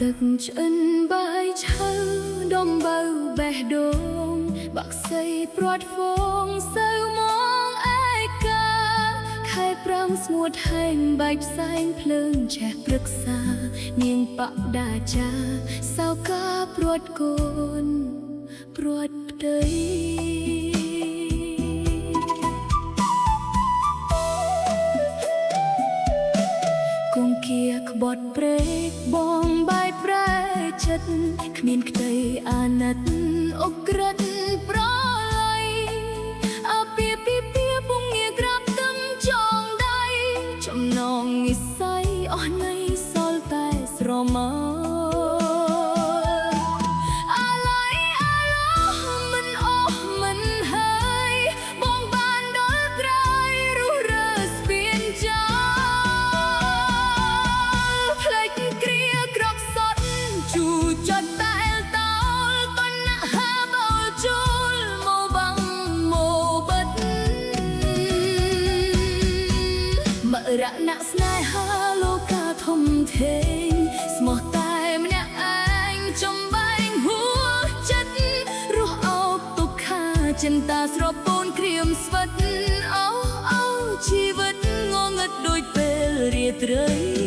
ទឹកឆ្អិនបាយឆៅដុំបៅបេះដូងបាក់សីព្រាត់ហ្វូងសៅមកឯកាខែប្រាំងស្ងួតហែងបែកផ្សែងភ្លើងឆេះព្រឹក្សានាងបដាចាសៅកាព្រាត់កូនព្រាត់ផ្ទៃគង្គាក្បត់ព្រែកបងបាយប្រែចិត្តគ្មានក្តីអាណិតអុកក្រិតប្រឡ័យអាពីពីពងងារក្រាបទឹមចងដៃចំណងនិស័យអស់នៃសល់តែស្រមោរណៈស្នេហាលោកាធំធេងស្មោះតែម្នាក់ឯងចំបែងហួចិត្តរស់អោបទុក្ខាចិន្តាស្រពូនក្រៀមស្វិតអោជីវិតងងឹតដូចពេលរាត្រី